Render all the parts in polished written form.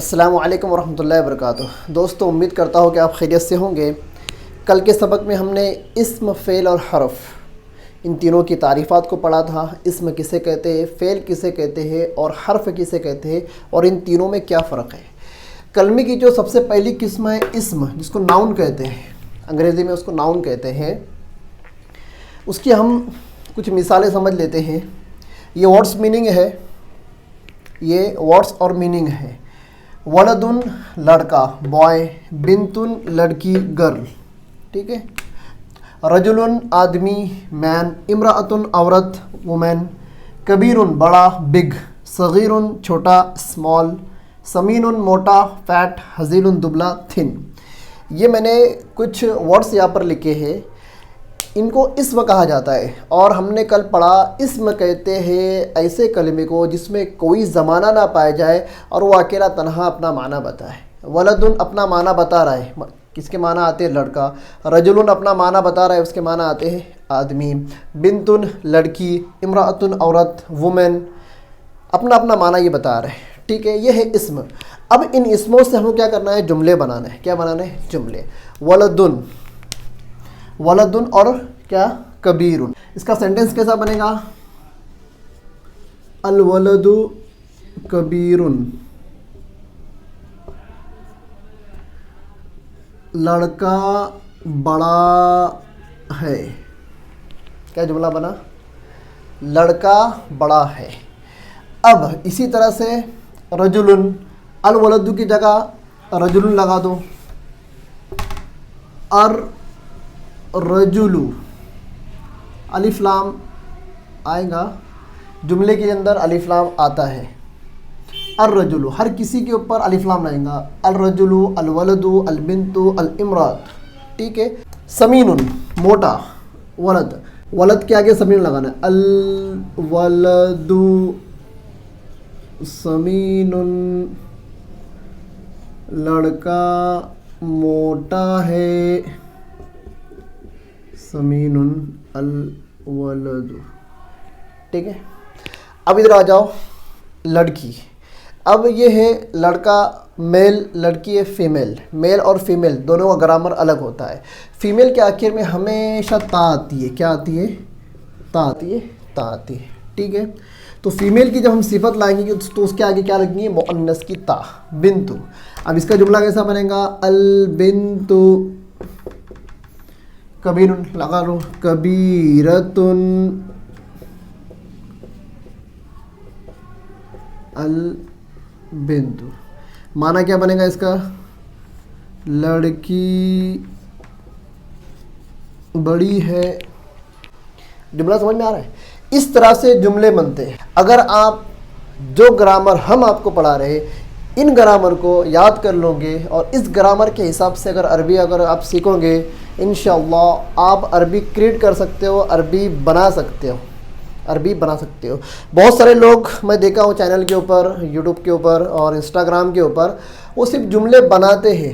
السلام علیکم ورحمۃ اللہ وبرکاتہ۔ دوستو، امید کرتا ہوں کہ آپ خیریت سے ہوں گے۔ کل کے سبق میں ہم نے اسم، فعل اور حرف ان تینوں کی تعریفات کو پڑھا تھا۔ اسم کسے کہتے ہیں، فعل کسے کہتے ہیں اور حرف کسے کہتے ہیں، اور ان تینوں میں کیا فرق ہے۔ کلمے کی جو سب سے پہلی قسم ہے اسم، جس کو ناؤن کہتے ہیں، انگریزی میں اس کو ناؤن کہتے ہیں، اس کی ہم کچھ مثالیں سمجھ لیتے ہیں۔ یہ ورڈس میننگ ہے، یہ ورڈس اور میننگ ہے۔ ولدن لڑکا بوائے، بنتن لڑکی گرل، ٹھیک ہے۔ رجلن آدمی مین، امرأتن عورت وومن، کبیرن بڑا بگ، صغیرن چھوٹا اسمال، سمینن موٹا فیٹ، ہزیلن دبلا تھن۔ یہ میں نے کچھ ورڈس یہاں پر لکھے ہیں، ان کو اسم کہا جاتا ہے۔ اور ہم نے کل پڑھا اسم کہتے ہیں ایسے کلمے کو جس میں کوئی زمانہ نہ پایا جائے اور وہ اکیلا تنہا اپنا معنی بتائے۔ ولدن اپنا معنی بتا رہا ہے، کس کے معنی آتے ہیں؟ لڑکا۔ رجلن اپنا معنی بتا رہا ہے، اس کے معنی آتے ہیں آدمی۔ بنتن لڑکی، امرأتن عورت، وومن اپنا اپنا معنی یہ بتا رہے ہیں، ٹھیک ہے۔ یہ ہے اسم۔ اب ان اسموں سے ہم کو کیا کرنا ہے؟ جملے بنانا ہے۔ کیا بنانا ہے؟ جملے۔ ولدن، ولدن اور کیا؟ کبیرن۔ اس کا سینٹنس کیسا بنے گا؟ الولد کبیرن، لڑکا بڑا ہے۔ کیا جملہ بنا؟ لڑکا بڑا ہے۔ اب اسی طرح سے رجلن، الولد کی جگہ رجلن لگا دو، الرجل الف لام آئے گا، جملے کے اندر الف لام آتا ہے۔ الرجل ہر کسی کے اوپر الف لام آئے گا، الرجل، الولد، البنت، الامرات، ٹھیک ہے۔ سمین موٹا، ولد، ولد کے آگے سمین لگانا ہے، الولد سمین، لڑکا موٹا ہے، سمین الولد، ٹھیک ہے۔ اب ادھر آ جاؤ، لڑکی۔ اب یہ ہے لڑکا میل، لڑکی ہے فیمیل۔ میل اور فیمیل دونوں کا گرامر الگ ہوتا ہے۔ فیمیل کے آخر میں ہمیشہ تا آتی ہے۔ کیا آتی ہے؟ تا آتی ہے، تا آتی ہے، ٹھیک ہے۔ تو فیمیل کی جب ہم صفت لائیں گے تو اس کے آگے کیا لگنی ہے؟ مؤنث کی تا، بنتو۔ اب اس کا جملہ کیسا بنے گا؟ البنت کبیر، لگا لو، کبیرتن البنت۔ معنی کیا بنے گا اس کا؟ لڑکی بڑی ہے۔ جملہ سمجھ میں آ رہا ہے؟ اس طرح سے جملے بنتے ہیں۔ اگر آپ جو گرامر ہم آپ کو پڑھا رہے ان گرامر کو یاد کر لو گے اور اس گرامر کے حساب سے اگر عربی آپ سیکھو گے، انشاءاللہ آپ عربی کریٹ کر سکتے ہو، عربی بنا سکتے ہو، عربی بنا سکتے ہو۔ بہت سارے لوگ میں دیکھا ہوں چینل کے اوپر، یوٹیوب کے اوپر اور انسٹاگرام کے اوپر، وہ صرف جملے بناتے ہیں۔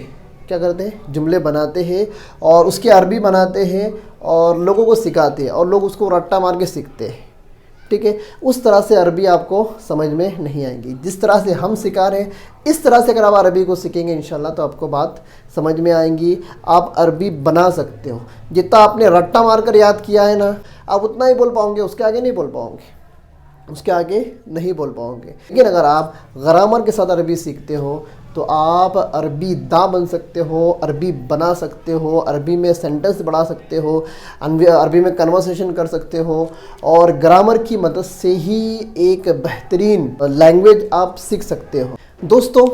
کیا کرتے ہیں؟ جملے بناتے ہیں اور اس کی عربی بناتے ہیں اور لوگوں کو سکھاتے ہیں اور لوگ اس کو رٹا مار کے سیکھتے ہیں، ٹھیک ہے۔ اس طرح سے عربی آپ کو سمجھ میں نہیں آئے گی۔ جس طرح سے ہم سکھا رہے ہیں اس طرح سے اگر آپ عربی کو سیکھیں گے انشاءاللہ تو آپ کو بات سمجھ میں آئیں گی، آپ عربی بنا سکتے ہو۔ جتنا آپ نے رٹا مار کر یاد کیا ہے نا، آپ اتنا ہی بول پاؤں گے، اس کے آگے نہیں بول پاؤں گے، اس کے آگے نہیں بول پاؤں گے۔ لیکن اگر آپ گرامر کے ساتھ عربی سیکھتے ہو تو آپ عربی داں بن سکتے ہو، عربی بنا سکتے ہو، عربی میں سینٹنس بڑھا سکتے ہو، عربی میں کنورسیشن کر سکتے ہو، اور گرامر کی مدد سے ہی ایک بہترین لینگویج آپ سیکھ سکتے ہو۔ دوستو،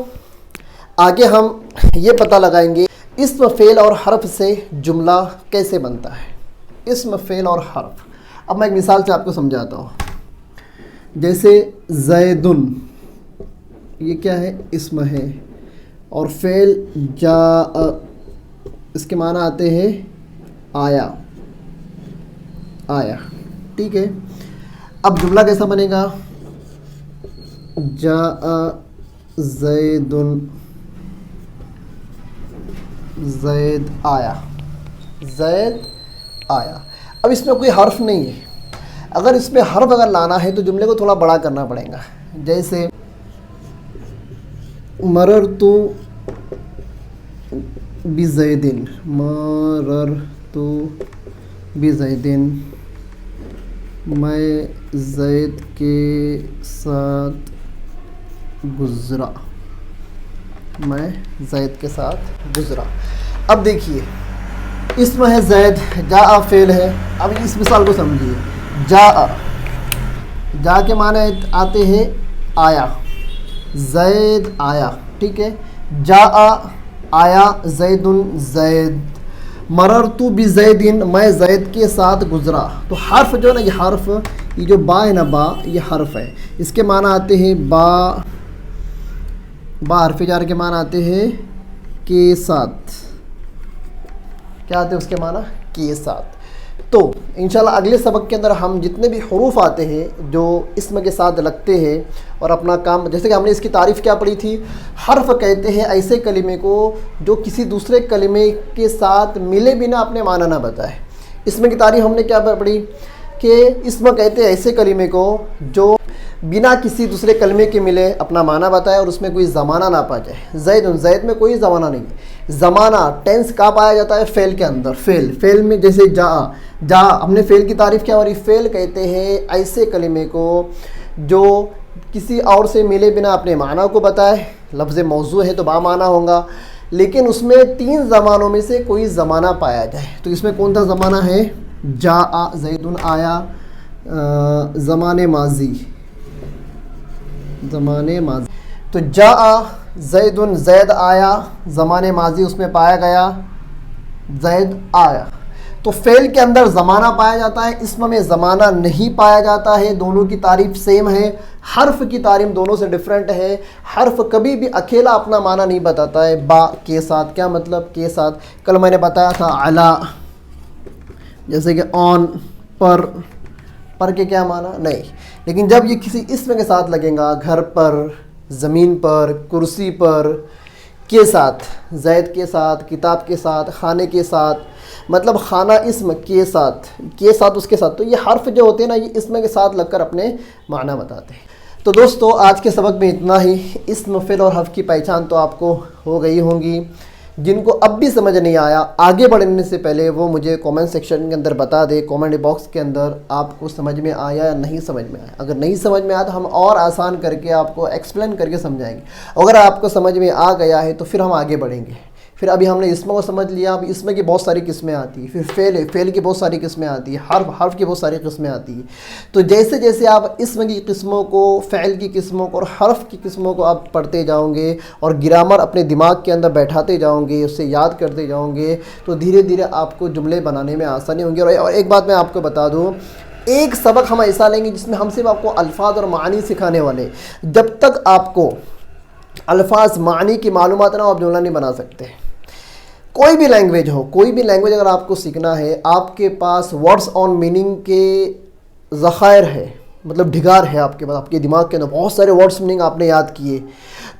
آگے ہم یہ پتہ لگائیں گے اسم، فعل اور حرف سے جملہ کیسے بنتا ہے۔ اسم، فعل اور حرف۔ اب میں ایک مثال سے آپ کو سمجھاتا ہوں۔ جیسے زیدن، یہ کیا ہے؟ اسم ہے، اور فعل جاء، اس کے معنی آتے ہیں آیا، آیا، ٹھیک ہے۔ اب جملہ کیسا بنے گا؟ جاء زیدن، زید آیا، زید آیا۔ اب اس میں کوئی حرف نہیں ہے۔ اگر اس میں حرف لانا ہے تو جملے کو تھوڑا بڑا کرنا پڑے گا۔ جیسے मररतु बिज़ैदिन, मररतु बिज़ैदिन, मैं ज़ैद के साथ गुज़रा, मैं ज़ैद के साथ गुज़रा। अब देखिए इसम है ज़ैद, जा फ़ेल है। अब इस मिसाल को समझिए, जा के माने आते हैं आया, ज़ैद आया, ठीक है। जा आया, ज़ैदुन ज़ैद, मररतु बिज़ैदिन, मैं ज़ैद के साथ गुज़रा। तो हर्फ जो है ना, ये हर्फ, ये जो बा है ना, बा ये हर्फ है, इसके माना आते हैं बा हर्फ जार के माना आते हैं के साथ। क्या आते हैं उसके माना? के साथ। तो इंशाल्लाह अगले सबक के अंदर हम जितने भी हरूफ आते हैं जो इसम के साथ लगते हैं और अपना काम, जैसे कि हमने इसकी तारीफ़ क्या पढ़ी थी, हर्फ कहते हैं ऐसे कलिमे को जो किसी दूसरे कलिमे के साथ मिले बिना अपने माना ना बताए। इसम की तारीफ़ हमने क्या पढ़ी कि इसम कहते हैं ऐसे कलिमे को जो बिना किसी दूसरे कलमे के मिले अपना माना बताए और उसमें कोई ज़माना ना पा जाए। ज़ैद में कोई ज़माना नहीं है। ज़माना टेंस कहाँ पाया जाता है? फ़ेल के अंदर। फ़ेल में जैसे जा हमने फ़ेल की तारीफ़ क्या हो रही? फ़ेल कहते हैं ऐसे कलिमे को जो किसी और से मिले बिना अपने माना को बताए। लफ्ज़ मौजू है तो बा माना होगा, लेकिन उसमें 3 ज़मानों में से कोई ज़माना पाया जाए। तो इसमें कौन सा ज़माना है? जा ज़ैदुन आया, ज़माने माजी, ज़माने माजी। तो जा ज़ैदुन ज़ैद आया, ज़माने माजी उसमें पाया गया ज़ैद आया। तो फ़ेल के अंदर ज़माना पाया जाता है, इसम में ज़माना नहीं पाया जाता है। दोनों की तारीफ़ सेम है, हर्फ की तारीफ़ दोनों से डिफरेंट है। हर्फ कभी भी अकेला अपना माना नहीं बताता है। बा के साथ, क्या मतलब के साथ? कल मैंने बताया था अला, जैसे कि ऑन, पर के क्या माना? नहीं। लेकिन जब ये किसी इसम के साथ लगेगा, घर पर, ज़मीन पर, कुर्सी पर, के साथ, ज़ैद के साथ, किताब के साथ, खाने के साथ, मतलब खाना इसम के साथ उसके साथ, तो ये हर्फ जो होते हैं ना, ये इसम के साथ लगकर अपने माना बताते हैं। तो दोस्तों आज के सबक में इतना ही। इसम, फ़िल और हर्फ की पहचान तो आपको हो गई होंगी। जिनको अब भी समझ नहीं आया, आगे बढ़ने से पहले वो मुझे कमेंट सेक्शन के अंदर बता दे, कमेंट बॉक्स के अंदर आपको समझ में आया या नहीं समझ में आया। अगर नहीं समझ में आया तो हम और आसान करके आपको एक्सप्लेन करके समझाएंगे। अगर आपको समझ में आ गया है तो फिर हम आगे बढ़ेंगे। फिर अभी हमने इसम को समझ लिया, अब इसमें की बहुत सारी किस्में आती हैं। फिर फ़ेल की बहुत सारी किस्में आती हैं, हर्फ की बहुत सारी किस्में आती हैं। तो जैसे जैसे आप इसम की किस्मों को, फ़ेल की किस्मों को और हर्फ की किस्मों को आप पढ़ते जाओगे और ग्रामर अपने दिमाग के अंदर बैठाते जाओगे, उससे याद करते जाओगे, तो धीरे धीरे आपको जुमले बनाने में आसानी होंगी। और एक बात मैं आपको बता दूँ, एक सबक हम ऐसा लेंगे जिसमें हम सिर्फ आपको अल्फाज और मानी सिखाने वाले। जब तक आपको अल्फाज मानी की मालूमात ना हो, आप जुमला नहीं बना सकते। कोई भी लैंग्वेज हो, कोई भी लैंग्वेज अगर आपको सीखना है, आपके पास वर्ड्स ऑन मीनिंग के ज़ख़ायर है, मतलब ढिगार है आपके पास, आपके दिमाग के अंदर बहुत सारे वर्ड्स मीनिंग आपने याद किए,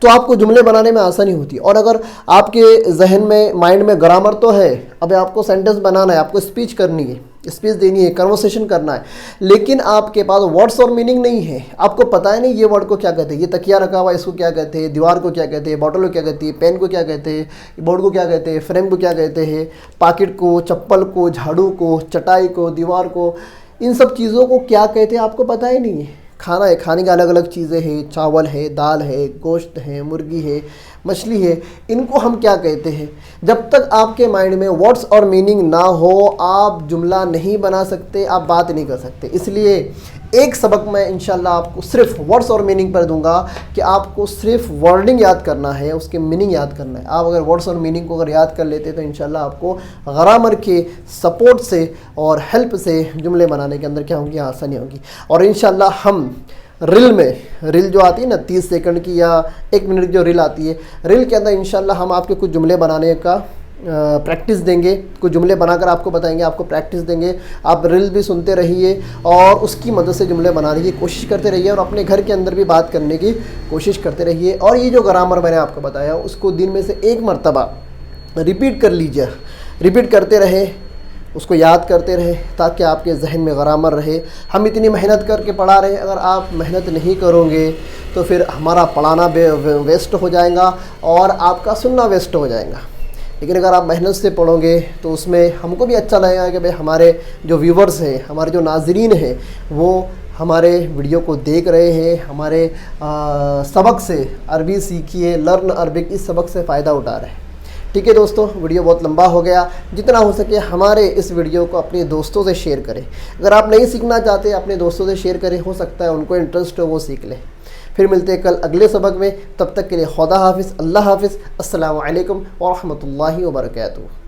तो आपको जुमले बनाने में आसानी होती है। और अगर आपके जहन में, माइंड में ग्रामर तो है, अब आपको सेंटेंस बनाना है, आपको स्पीच करनी है, स्पीच देनी है, कन्वर्सेशन करना है, लेकिन आपके पास वर्ड्स और मीनिंग नहीं है। आपको पता है नहीं ये वर्ड को क्या कहते हैं, ये तकिया रखा हुआ इसको क्या कहते हैं, दीवार को क्या कहते हैं, बॉटल को क्या कहती है, पेन को क्या कहते हैं, बोर्ड को क्या कहते हैं, फ्रेम को क्या कहते हैं, पॉकेट को, चप्पल को, झाड़ू को, चटाई को, दीवार को, इन सब चीज़ों को क्या कहते हैं आपको पता ही नहीं है। खाना है, खाने की अलग अलग चीज़ें हैं, चावल है, दाल है, गोश्त है, मुर्गी है, मछली है, इनको हम क्या कहते हैं। जब तक आपके माइंड में वर्ड्स और मीनिंग ना हो, आप जुमला नहीं बना सकते, आप बात नहीं कर सकते। इसलिए एक सबक मैं इंशाल्लाह आपको सिर्फ वर्ड्स और मीनिंग पर दूंगा कि आपको सिर्फ वर्डिंग याद करना है, उसके मीनिंग याद करना है। आप अगर वर्ड्स और मीनिंग को अगर याद कर लेते तो इंशाल्लाह आपको ग्रामर के सपोर्ट से और हेल्प से जुमले बनाने के अंदर क्या होगी, आसानी होगी। और इंशाल्लाह हम रील जो आती है ना 30 सेकंड की या 1 मिनट की जो रील आती है, रील के अंदर इंशाल्लाह हम आपके कुछ जुमले बनाने का प्रैक्टिस देंगे, कुछ जुमले बनाकर आपको बताएंगे, आपको प्रैक्टिस देंगे। आप रील भी सुनते रहिए और उसकी मदद से जुमले बनाने की कोशिश करते रहिए और अपने घर के अंदर भी बात करने की कोशिश करते रहिए। और ये जो ग्रामर मैंने आपको बताया उसको दिन में से 1 मरतबा रिपीट कर लीजिए, रिपीट करते रहे اس کو یاد کرتے رہیں تاکہ آپ کے ذہن میں گرامر رہے. ہم اتنی محنت کر کے پڑھا رہے ہیں, اگر آپ محنت نہیں کرو گے تو پھر ہمارا پڑھانا ویسٹ ہو جائے گا اور آپ کا سننا ویسٹ ہو جائے گا. لیکن اگر آپ محنت سے پڑھو گے تو اس میں ہم کو بھی اچھا لگے گا کہ بھئی ہمارے جو ویورز ہیں, ہمارے جو ناظرین ہیں, وہ ہمارے ویڈیو کو دیکھ رہے ہیں, ہمارے سبق سے عربی سیکھیے, لرن عربک, اس سبق سے فائدہ اٹھا رہے ہیں. ٹھیک ہے دوستو, ویڈیو بہت لمبا ہو گیا. جتنا ہو سکے ہمارے اس ویڈیو کو اپنے دوستوں سے شیئر کریں. اگر آپ نہیں سیکھنا چاہتے اپنے دوستوں سے شیئر کریں, ہو سکتا ہے ان کو انٹرسٹ ہو وہ سیکھ لیں. پھر ملتے ہیں کل اگلے سبق میں, تب تک کے لیے خدا حافظ, اللہ حافظ, السلام علیکم ورحمۃ اللہ وبرکاتہ.